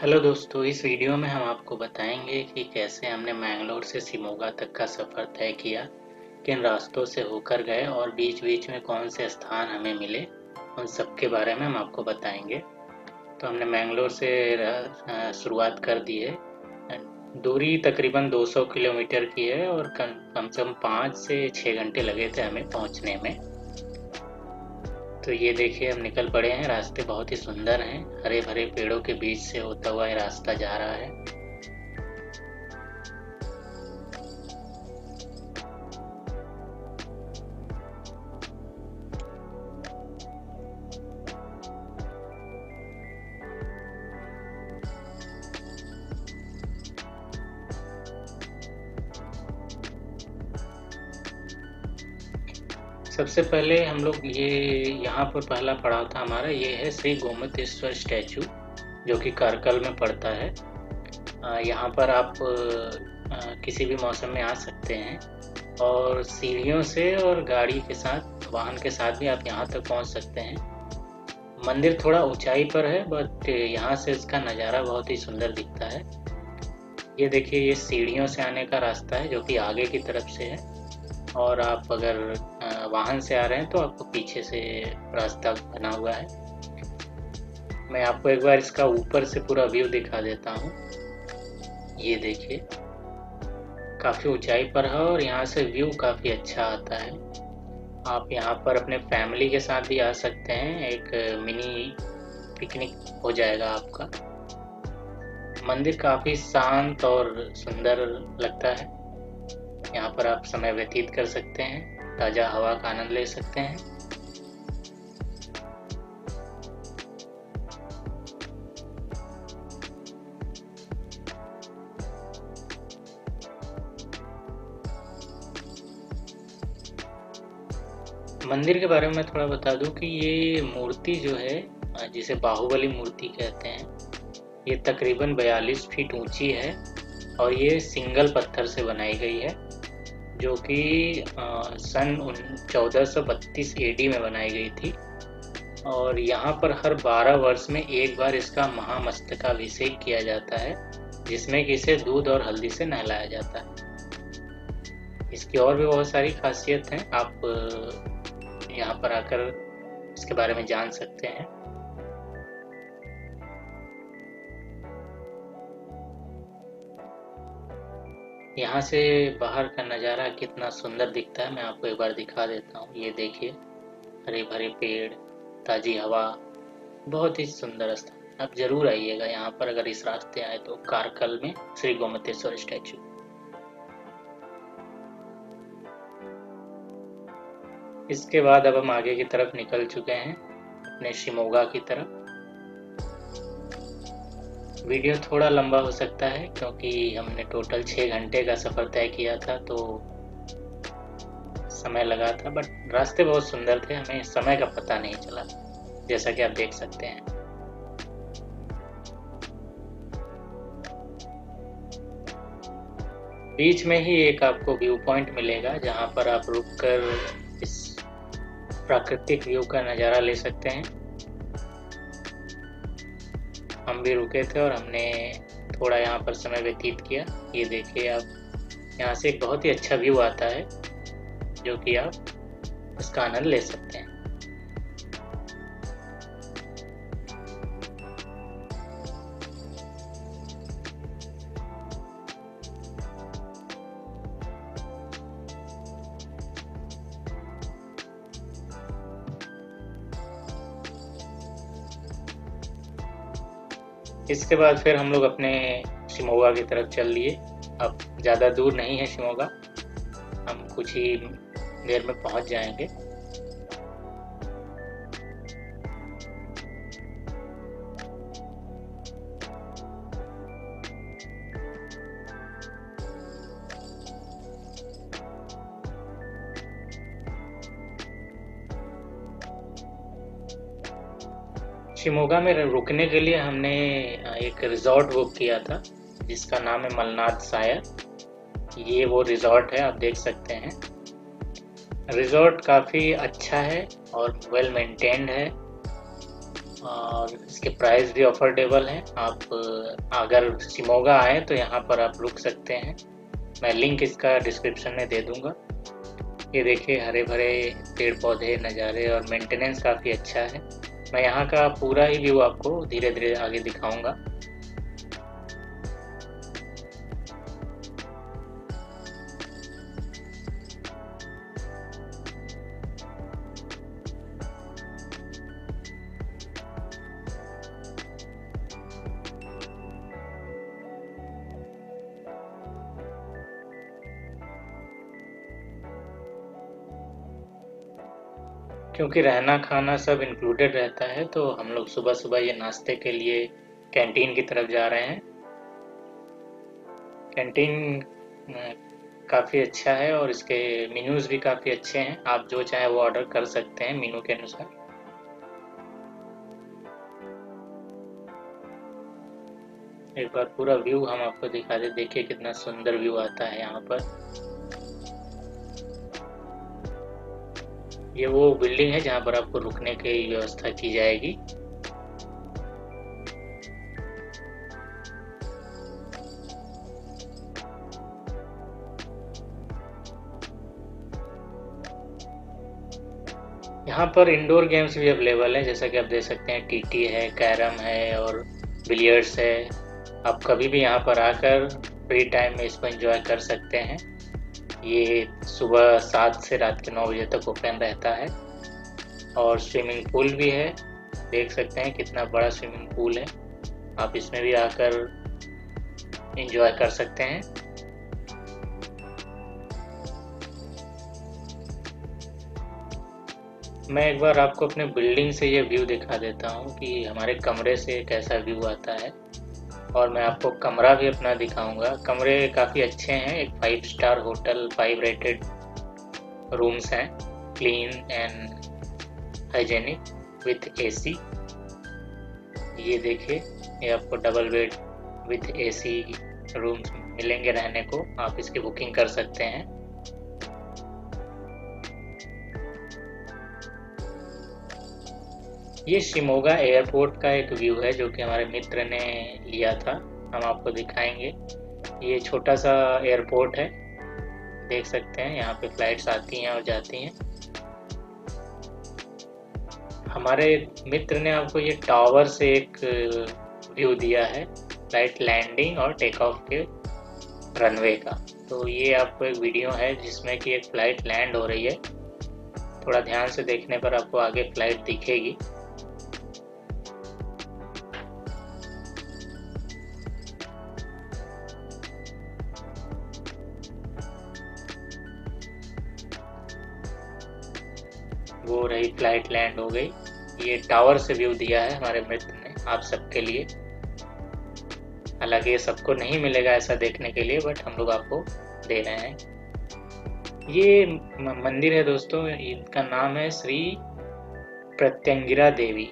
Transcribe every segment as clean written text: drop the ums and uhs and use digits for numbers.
Hello दोस्तों, इस video में हम आपको बताएंगे कि कैसे हमने मैंगलोर से शिमोगा तक का सफ़र तय किया, किन रास्तों से होकर गए और बीच-बीच में कौन से स्थान हमें मिले, उन सब के बारे में हम आपको बताएंगे। तो हमने मैंगलोर से शुरुआत कर दी है। दूरी तकरीबन 200 किलोमीटर की है और कम से कम 5 से 6 घंटे लगे थे हमें पहुंचने में। तो ये देखिए, हम निकल पड़े हैं। रास्ते बहुत ही सुंदर हैं, हरे भरे पेड़ों के बीच से होता हुआ ये रास्ता जा रहा है। सबसे पहले हम लोग यहाँ पर पहला पड़ाव था हमारा, ये है श्री गोमतेश्वर स्टैचू, जो कि करकल में पड़ता है। यहाँ पर आप किसी भी मौसम में आ सकते हैं और सीढ़ियों से और गाड़ी के साथ, वाहन के साथ भी आप यहाँ तक पहुँच सकते हैं। मंदिर थोड़ा ऊंचाई पर है, बट यहाँ से इसका नज़ारा बहुत ही सुंदर दिखता है। ये देखिए, ये सीढ़ियों से आने का रास्ता है जो कि आगे की तरफ से है, और आप अगर वाहन से आ रहे हैं तो आपको पीछे से रास्ता बना हुआ है। मैं आपको एक बार इसका ऊपर से पूरा व्यू दिखा देता हूँ। ये देखिए, काफ़ी ऊंचाई पर है और यहाँ से व्यू काफ़ी अच्छा आता है। आप यहाँ पर अपने फैमिली के साथ भी आ सकते हैं, एक मिनी पिकनिक हो जाएगा आपका। मंदिर काफ़ी शांत और सुंदर लगता है। यहाँ पर आप समय व्यतीत कर सकते हैं, ताज़ा हवा का आनंद ले सकते हैं। मंदिर के बारे में मैं थोड़ा बता दूं कि ये मूर्ति जो है, जिसे बाहुबली मूर्ति कहते हैं, ये तकरीबन 42 फीट ऊंची है और ये सिंगल पत्थर से बनाई गई है, जो कि सन 1432 एडी में बनाई गई थी। और यहाँ पर हर 12 वर्ष में एक बार इसका महामस्तकाभिषेक किया जाता है, जिसमें कि इसे दूध और हल्दी से नहलाया जाता है। इसकी और भी बहुत सारी खासियत हैं, आप यहाँ पर आकर इसके बारे में जान सकते हैं। यहाँ से बाहर का नज़ारा कितना सुंदर दिखता है, मैं आपको एक बार दिखा देता हूँ। ये देखिए, हरे भरे पेड़, ताज़ी हवा, बहुत ही सुंदर स्थान। आप जरूर आइएगा यहाँ पर अगर इस रास्ते आए तो, कारकल में श्री गोमतेश्वर स्टैचू। इसके बाद अब हम आगे की तरफ निकल चुके हैं, अपने शिमोगा की तरफ। वीडियो थोड़ा लंबा हो सकता है क्योंकि हमने टोटल 6 घंटे का सफ़र तय किया था, तो समय लगा था, बट रास्ते बहुत सुंदर थे, हमें समय का पता नहीं चला, जैसा कि आप देख सकते हैं। बीच में ही एक आपको व्यू पॉइंट मिलेगा जहां पर आप रुककर इस प्राकृतिक व्यू का नज़ारा ले सकते हैं। हम भी रुके थे और हमने थोड़ा यहाँ पर समय व्यतीत किया। ये देखिए, आप यहाँ से एक बहुत ही अच्छा व्यू आता है, जो कि आप इसका आनंद ले सकते हैं। इसके बाद फिर हम लोग अपने शिमोगा की तरफ चल लिए। अब ज़्यादा दूर नहीं है शिमोगा, हम कुछ ही देर में पहुंच जाएंगे। शिमोगा में रुकने के लिए हमने एक रिजॉर्ट बुक किया था, जिसका नाम है मलनाद सायर। ये वो रिजॉर्ट है, आप देख सकते हैं। रिजॉर्ट काफ़ी अच्छा है और वेल मेंटेन्ड है। और इसके प्राइस भी अफोर्डेबल हैं। आप अगर शिमोगा आए तो यहाँ पर आप रुक सकते हैं। मैं लिंक इसका डिस्क्रिप्शन में दे दूँगा। ये देखिए हरे भरे पेड़ पौधे नज़ारे और मेंटेनेंस काफ़ी अच्छा है। मैं यहाँ का पूरा ही व्यू आपको धीरे धीरे आगे दिखाऊंगा। क्योंकि रहना खाना सब इंक्लूडेड रहता है तो हम लोग सुबह सुबह ये नाश्ते के लिए कैंटीन की तरफ जा रहे हैं। कैंटीन काफ़ी अच्छा है और इसके मेन्यूज़ भी काफ़ी अच्छे हैं। आप जो चाहे वो ऑर्डर कर सकते हैं मेनू के अनुसार। एक बार पूरा व्यू हम आपको दिखा दे। देखिए कितना सुंदर व्यू आता है यहाँ पर। ये वो बिल्डिंग है जहाँ पर आपको रुकने की व्यवस्था की जाएगी। यहाँ पर इंडोर गेम्स भी अवेलेबल हैं, जैसा कि आप देख सकते हैं टीटी है, कैरम है और बिलियर्ड्स है। आप कभी भी यहाँ पर आकर फ्री टाइम में इसको एंजॉय कर सकते हैं। ये सुबह 7 से रात के 9 बजे तक ओपन रहता है। और स्विमिंग पूल भी है। देख सकते हैं कितना बड़ा स्विमिंग पूल है। आप इसमें भी आकर एंजॉय कर सकते हैं। मैं एक बार आपको अपने बिल्डिंग से ये व्यू दिखा देता हूँ कि हमारे कमरे से कैसा व्यू आता है। और मैं आपको कमरा भी अपना दिखाऊंगा। कमरे काफ़ी अच्छे हैं। एक 5 स्टार होटल 5 रेटेड रूम्स हैं, clean and hygienic with AC. ये देखिए ये आपको double bed with AC rooms मिलेंगे रहने को। आप इसकी बुकिंग कर सकते हैं। ये शिमोगा एयरपोर्ट का एक व्यू है जो कि हमारे मित्र ने लिया था। हम आपको दिखाएंगे। ये छोटा सा एयरपोर्ट है, देख सकते हैं यहाँ पे फ्लाइट्स आती हैं और जाती हैं। हमारे मित्र ने आपको ये टावर से एक व्यू दिया है, फ्लाइट लैंडिंग और टेक ऑफ के रनवे का। तो ये आपको एक वीडियो है जिसमें कि एक फ़्लाइट लैंड हो रही है। थोड़ा ध्यान से देखने पर आपको आगे फ्लाइट दिखेगी। वो रही फ्लाइट लैंड हो गई। ये टावर से व्यू दिया है हमारे मित्र ने आप सबके लिए। हालांकि ये सबको नहीं मिलेगा ऐसा देखने के लिए, बट हम लोग आपको दे रहे हैं। ये मंदिर है दोस्तों, इनका नाम है श्री प्रत्यंगिरा देवी,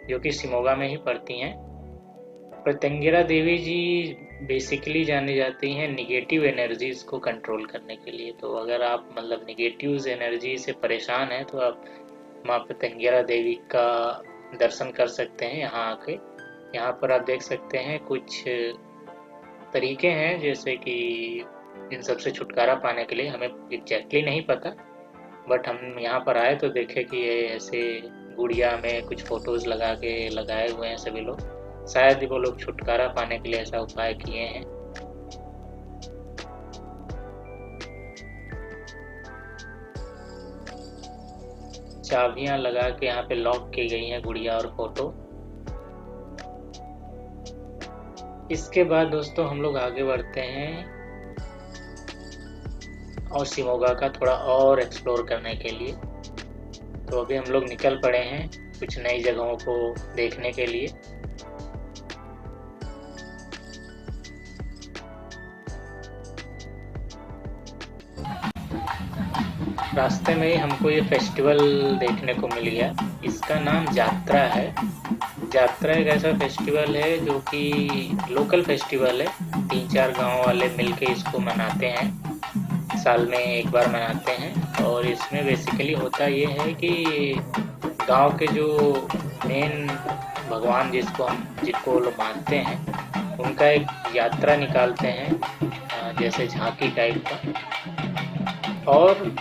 जो कि शिमोगा में ही पड़ती हैं। प्रत्यंगिरा देवी जी बेसिकली जानी जाती हैं निगेटिव एनर्जीज को कंट्रोल करने के लिए। तो अगर आप मतलब निगेटिव एनर्जी से परेशान हैं तो आप माँ प्रत्यंगिरा देवी का दर्शन कर सकते हैं यहाँ आके। यहाँ पर आप देख सकते हैं कुछ तरीके हैं जैसे कि इन सब से छुटकारा पाने के लिए। हमें एग्जैक्टली नहीं पता, बट हम यहाँ पर आए तो देखे कि ये ऐसे गुड़िया में कुछ फोटोज़ लगा के लगाए हुए हैं सभी लोग। शायद ही वो लोग छुटकारा पाने के लिए ऐसा उपाय किए हैं। चाबियां लगा के यहाँ पे लॉक की गई हैं गुड़िया और फोटो। इसके बाद दोस्तों हम लोग आगे बढ़ते हैं और शिमोगा का थोड़ा और एक्सप्लोर करने के लिए। तो अभी हम लोग निकल पड़े हैं कुछ नई जगहों को देखने के लिए। रास्ते में ही हमको ये फेस्टिवल देखने को मिल गया। इसका नाम जात्रा है। जात्रा एक ऐसा फेस्टिवल है जो कि लोकल फेस्टिवल है। 3-4 गांव वाले मिलके इसको मनाते हैं, साल में एक बार मनाते हैं। और इसमें बेसिकली होता ये है कि गांव के जो मेन भगवान जिनको वो लोग मानते हैं, उनका एक यात्रा निकालते हैं, जैसे झांकी टाइप का। और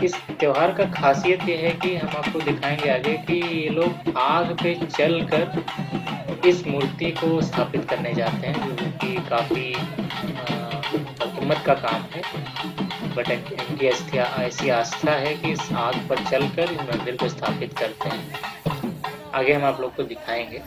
इस त्योहार का खासियत ये है कि हम आपको दिखाएंगे आगे कि ये लोग आग पे चलकर इस मूर्ति को स्थापित करने जाते हैं, जो कि काफ़ी हिम्मत का काम है। बट इनकी ऐसी आस्था है कि इस आग पर चलकर इस मंदिर को स्थापित करते हैं। आगे हम आप लोग को दिखाएंगे।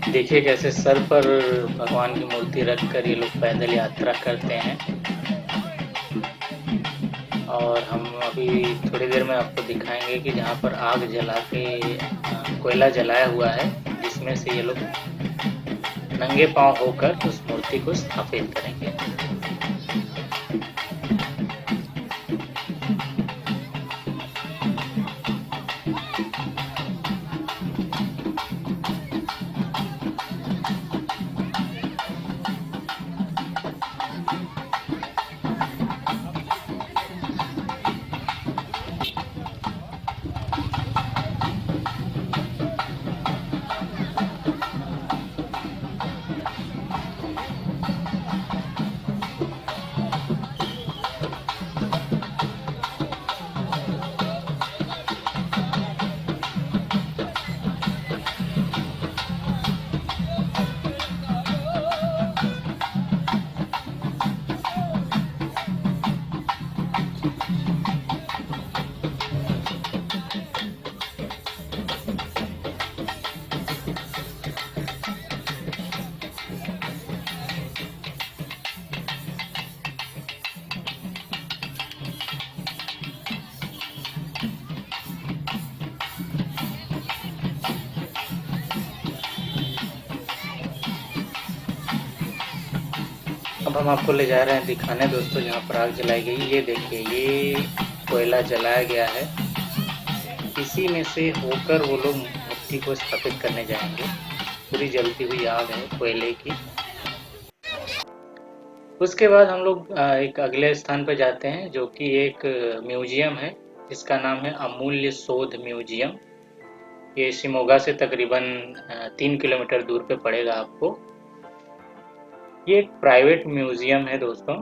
देखिए कैसे सर पर भगवान की मूर्ति रखकर ये लोग पैदल यात्रा करते हैं। और हम अभी थोड़ी देर में आपको दिखाएंगे कि जहाँ पर आग जला के कोयला जलाया हुआ है, जिसमें से ये लोग नंगे पांव होकर उस मूर्ति को स्थापित करेंगे। अब हम आपको ले जा रहे हैं दिखाने दोस्तों जहाँ पर आग जलाई गई। ये देखिए, ये कोयला जलाया गया है, इसी में से होकर वो लोग मूर्ति को स्थापित करने जाएंगे। पूरी जलती हुई आग है कोयले की। उसके बाद हम लोग एक अगले स्थान पर जाते हैं, जो कि एक म्यूजियम है जिसका नाम है अमूल्य शोध म्यूजियम। ये शिमोगा से तकरीबन 3 किलोमीटर दूर पे पड़ेगा आपको। ये एक प्राइवेट म्यूजियम है दोस्तों,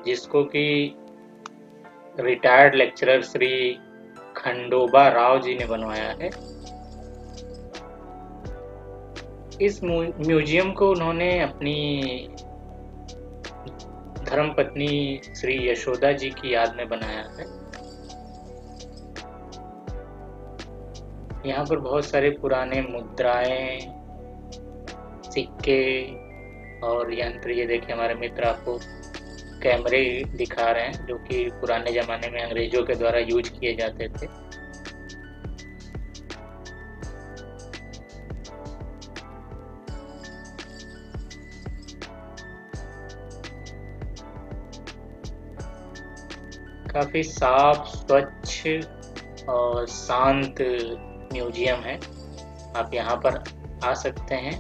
जिसको कि रिटायर्ड लेक्चरर श्री खंडोबा राव जी ने बनवाया है। इस म्यूजियम को उन्होंने अपनी धर्मपत्नी श्री यशोदा जी की याद में बनाया है। यहाँ पर बहुत सारे पुराने मुद्राएं, सिक्के और यंत्र, ये देखिए हमारे मित्र आपको कैमरे दिखा रहे हैं, जो कि पुराने ज़माने में अंग्रेजों के द्वारा यूज किए जाते थे। काफ़ी साफ, स्वच्छ और शांत म्यूजियम है। आप यहाँ पर आ सकते हैं।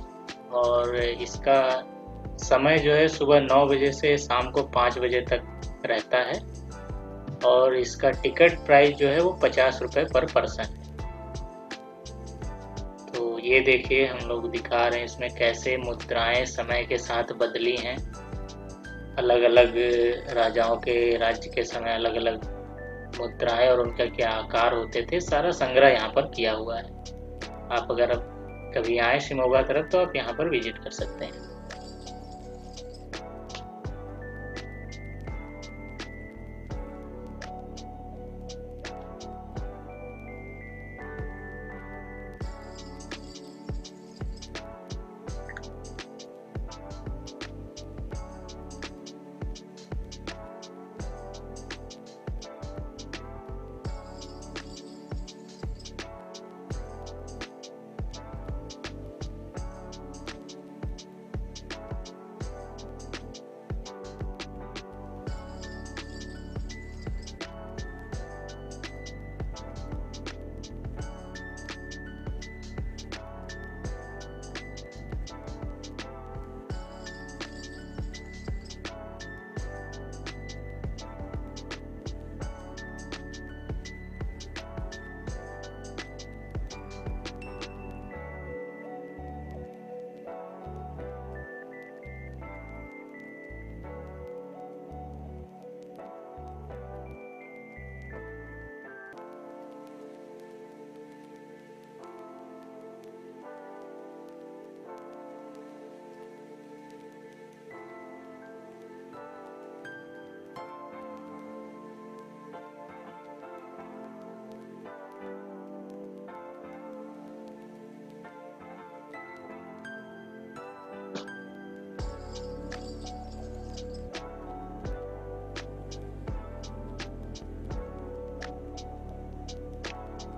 और इसका समय जो है सुबह 9 बजे से शाम को 5 बजे तक रहता है। और इसका टिकट प्राइस जो है वो 50 रुपये पर पर्सन है। ये देखिए हम लोग दिखा रहे हैं इसमें कैसे मुद्राएं समय के साथ बदली हैं। अलग अलग राजाओं के राज्य के समय अलग अलग मुद्राएं और उनका क्या आकार होते थे, सारा संग्रह यहाँ पर किया हुआ है। आप अगर कभी आए शिमोगा तरफ तो आप यहाँ पर विजिट कर सकते हैं।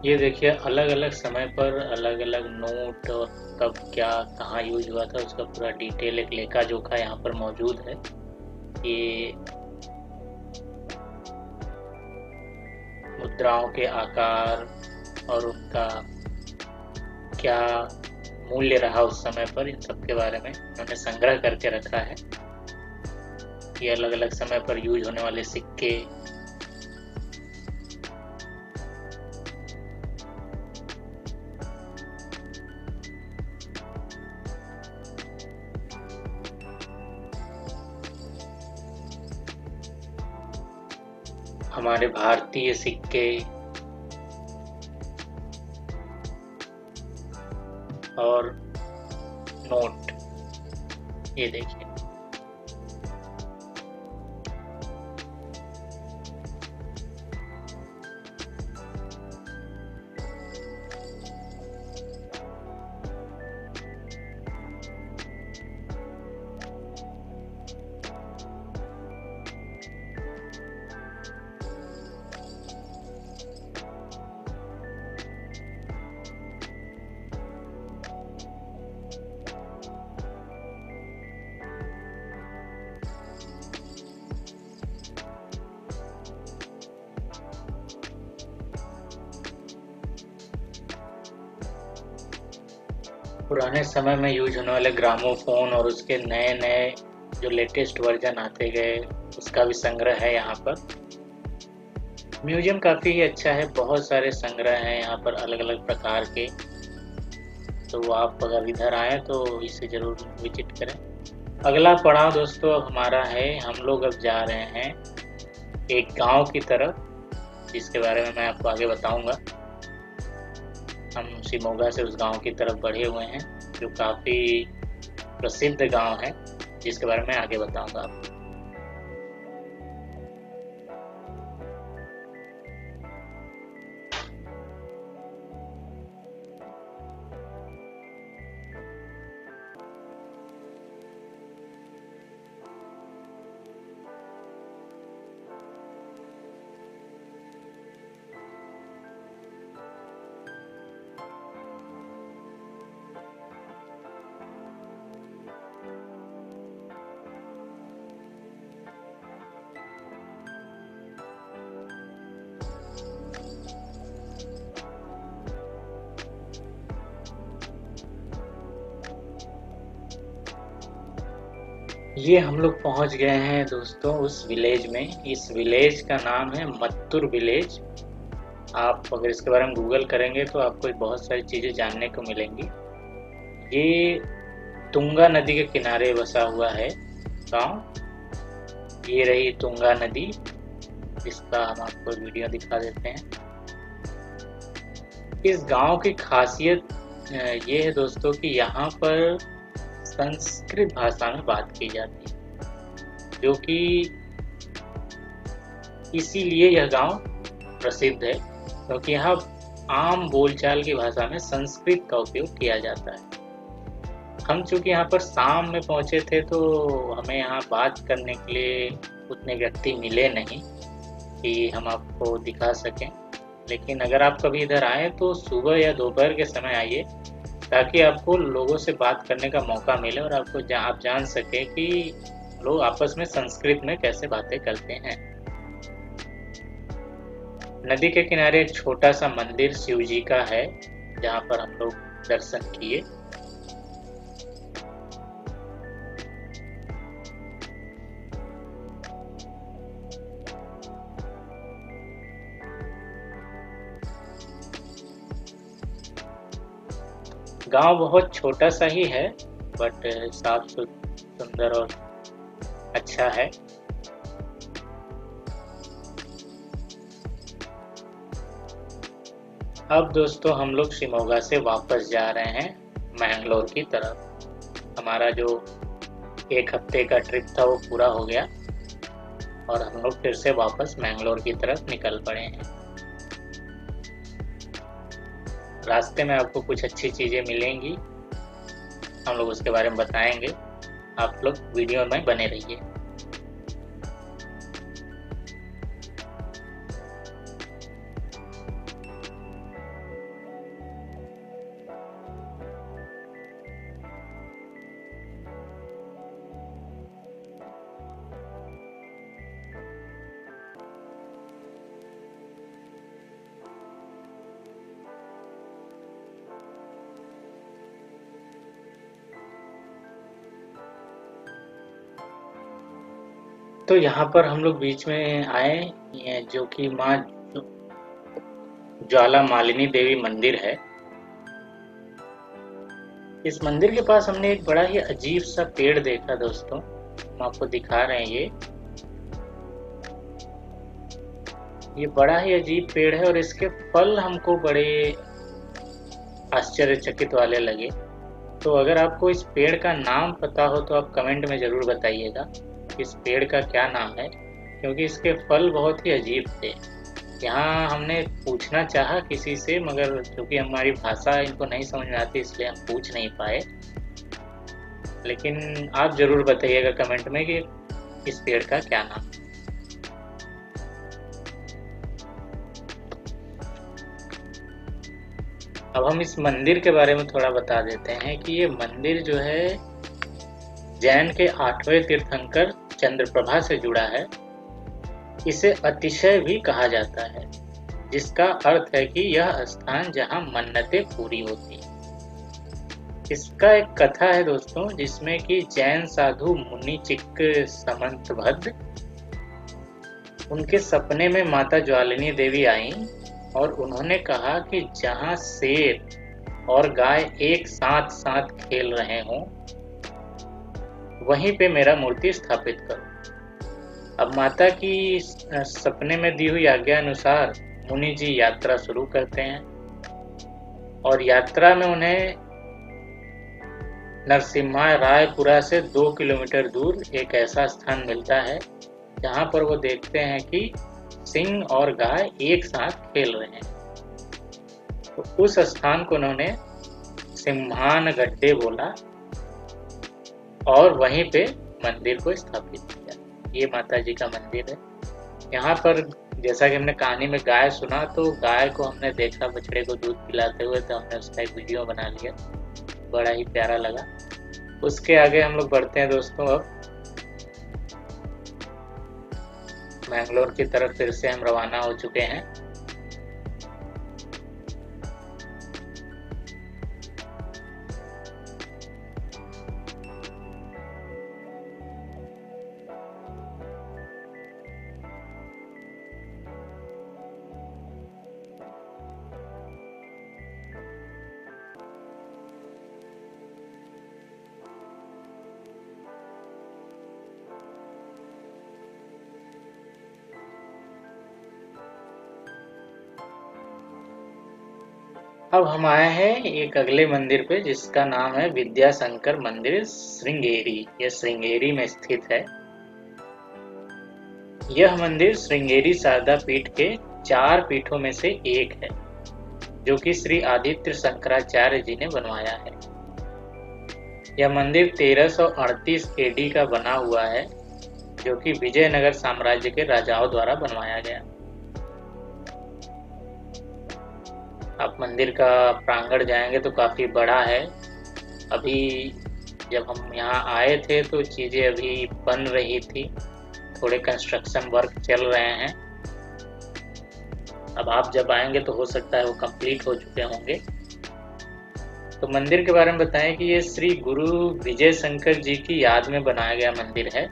ये देखिए अलग अलग समय पर अलग अलग नोट और कब क्या कहाँ यूज हुआ था उसका पूरा डिटेल एक लेखा जोखा यहाँ पर मौजूद है। ये मुद्राओं के आकार और उनका क्या मूल्य रहा उस समय पर, इन सब के बारे में उन्होंने संग्रह करके रखा है। ये अलग अलग समय पर यूज होने वाले सिक्के, हमारे भारतीय सिक्के और नोट, ये देखिए। पुराने समय में यूज होने वाले ग्रामोफोन और उसके नए नए जो लेटेस्ट वर्जन आते गए उसका भी संग्रह है यहाँ पर। म्यूजियम काफ़ी अच्छा है, बहुत सारे संग्रह हैं यहाँ पर अलग अलग प्रकार के। तो आप अगर इधर आए तो इसे ज़रूर विजिट करें। अगला पड़ाव दोस्तों अब हमारा है, हम लोग अब जा रहे हैं एक गांव की तरफ, जिसके बारे में मैं आपको आगे बताऊंगा। हम शिमोगा से उस गांव की तरफ बढ़े हुए हैं जो काफ़ी प्रसिद्ध गांव है, जिसके बारे में आगे बताऊंगा आपको। ये हम लोग पहुंच गए हैं दोस्तों उस विलेज में। इस विलेज का नाम है मत्तुर विलेज। आप अगर इसके बारे में गूगल करेंगे तो आपको बहुत सारी चीज़ें जानने को मिलेंगी। ये तुंगा नदी के किनारे बसा हुआ है गांव। ये रही तुंगा नदी, जिसका हम आपको वीडियो दिखा देते हैं। इस गांव की खासियत ये है दोस्तों कि यहाँ पर संस्कृत भाषा में बात की जाती है, जो कि इसीलिए यह गांव प्रसिद्ध है, क्योंकि यहाँ आम बोलचाल की भाषा में संस्कृत का उपयोग किया जाता है। हम चूँकि यहाँ पर शाम में पहुँचे थे, तो हमें यहाँ बात करने के लिए उतने व्यक्ति मिले नहीं कि हम आपको दिखा सकें। लेकिन अगर आप कभी इधर आएँ तो सुबह या दोपहर के समय आइए, ताकि आपको लोगों से बात करने का मौका मिले और आप जान सकें कि लोग आपस में संस्कृत में कैसे बातें करते हैं। नदी के किनारे एक छोटा सा मंदिर शिव जी का है, जहाँ पर हम लोग दर्शन किए। गांव बहुत छोटा सा ही है, बट साफ सुंदर और अच्छा है। अब दोस्तों हम लोग शिमोगा से वापस जा रहे हैं मैंगलोर की तरफ। हमारा जो एक हफ्ते का ट्रिप था वो पूरा हो गया और हम लोग फिर से वापस मैंगलोर की तरफ निकल पड़े हैं। रास्ते में आपको कुछ अच्छी चीज़ें मिलेंगी, हम लोग उसके बारे में बताएंगे। आप लोग वीडियो में बने रहिए। तो यहाँ पर हम लोग बीच में आए, जो कि माँ ज्वाला मालिनी देवी मंदिर है। इस मंदिर के पास हमने एक बड़ा ही अजीब सा पेड़ देखा दोस्तों, हम आपको दिखा रहे हैं। ये बड़ा ही अजीब पेड़ है और इसके फल हमको बड़े आश्चर्यचकित वाले लगे। तो अगर आपको इस पेड़ का नाम पता हो तो आप कमेंट में ज़रूर बताइएगा इस पेड़ का क्या नाम है, क्योंकि इसके फल बहुत ही अजीब थे। यहाँ हमने पूछना चाहा किसी से, मगर क्योंकि हमारी भाषा इनको नहीं समझ में आती इसलिए हम पूछ नहीं पाए। लेकिन आप ज़रूर बताइएगा कमेंट में कि इस पेड़ का क्या नाम है। अब हम इस मंदिर के बारे में थोड़ा बता देते हैं कि ये मंदिर जो है जैन के 8वें तीर्थंकर चंद्रप्रभा से जुड़ा है। इसे अतिशय भी कहा जाता है, जिसका अर्थ है कि यह स्थान जहां मन्नतें पूरी होती हैं। इसका एक कथा है दोस्तों, जिसमें कि जैन साधु मुनि चिक्क समंतभद्र, उनके सपने में माता ज्वालिनी देवी आईं और उन्होंने कहा कि जहां शेर और गाय एक साथ साथ खेल रहे हों, वहीं पे मेरा मूर्ति स्थापित करो। अब माता की सपने में दी हुई आज्ञा अनुसार मुनि जी यात्रा शुरू करते हैं और यात्रा में उन्हें नरसिम्हा रायपुरा से 2 किलोमीटर दूर एक ऐसा स्थान मिलता है जहां पर वो देखते हैं कि सिंह और गाय एक साथ खेल रहे हैं। तो उस स्थान को उन्होंने सिम्हान गड्ढे बोला और वहीं पे मंदिर को स्थापित किया। ये माता जी का मंदिर है। यहाँ पर जैसा कि हमने कहानी में गाय सुना, तो गाय को हमने देखा बछड़े को दूध पिलाते हुए, तो हमने उसका एक वीडियो बना लिया, बड़ा ही प्यारा लगा। उसके आगे हम लोग बढ़ते हैं दोस्तों। अब मैंगलोर की तरफ फिर से हम रवाना हो चुके हैं। अब हम आए हैं एक अगले मंदिर पे जिसका नाम है विद्याशंकर मंदिर श्रृंगेरी। यह श्रृंगेरी में स्थित है। यह मंदिर श्रृंगेरी शारदा पीठ के 4 पीठों में से एक है, जो कि श्री आदित्य शंकराचार्य जी ने बनवाया है। यह मंदिर 1338 AD का बना हुआ है, जो कि विजयनगर साम्राज्य के राजाओं द्वारा बनवाया गया। आप मंदिर का प्रांगण जाएंगे तो काफ़ी बड़ा है। अभी जब हम यहाँ आए थे तो चीज़ें अभी बन रही थी, थोड़े कंस्ट्रक्शन वर्क चल रहे हैं। अब आप जब आएंगे तो हो सकता है वो कंप्लीट हो चुके होंगे। तो मंदिर के बारे में बताएं कि ये श्री गुरु विजय शंकर जी की याद में बनाया गया मंदिर है।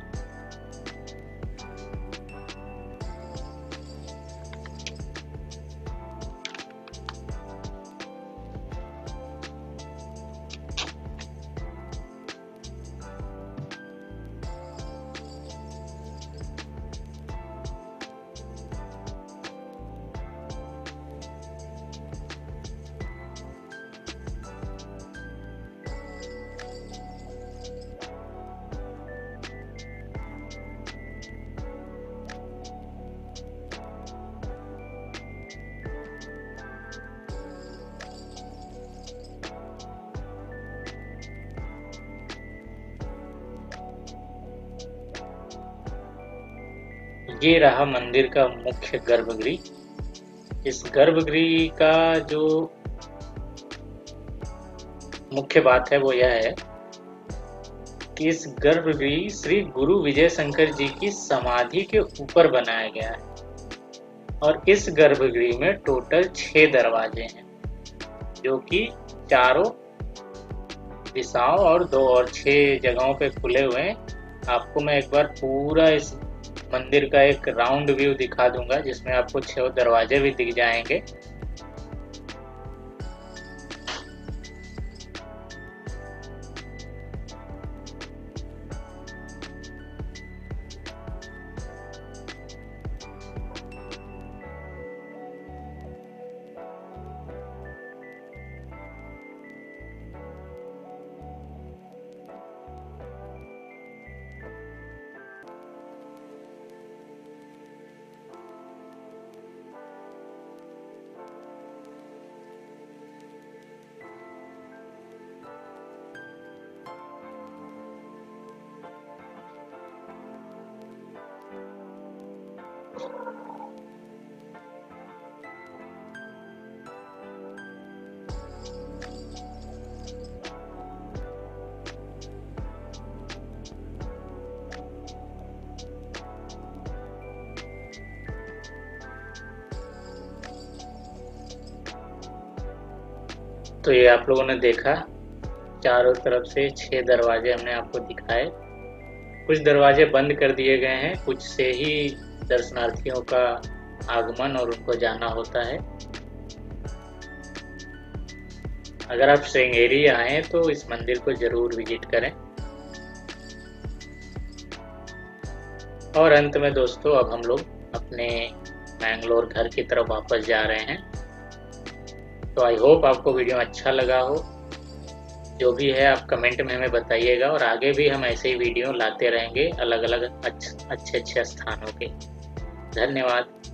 ये रहा मंदिर का मुख्य गर्भगृह। इस गर्भगृह का जो मुख्य बात है वो यह है कि इस गर्भगृह श्री गुरु विजय शंकर जी की समाधि के ऊपर बनाया गया है। और इस गर्भगृह में टोटल 6 दरवाजे हैं, जो कि चारों दिशाओं और 2 और 6 जगहों पे खुले हुए हैं। आपको मैं एक बार पूरा इस मंदिर का एक राउंड व्यू दिखा दूंगा, जिसमें आपको 6 दरवाजे भी दिख जाएंगे। तो ये आप लोगों ने देखा, चारों तरफ से 6 दरवाजे हमने आपको दिखाए। कुछ दरवाजे बंद कर दिए गए हैं, कुछ से ही दर्शनार्थियों का आगमन और उनको जाना होता है। अगर आप श्रृंगेरी आएँ तो इस मंदिर को जरूर विजिट करें। और अंत में दोस्तों, अब हम लोग अपने मैंगलोर घर की तरफ वापस जा रहे हैं। तो आई होप आपको वीडियो अच्छा लगा हो। जो भी है आप कमेंट में हमें बताइएगा, और आगे भी हम ऐसे ही वीडियो लाते रहेंगे अलग अलग अच्छे अच्छे स्थानों के। धन्यवाद।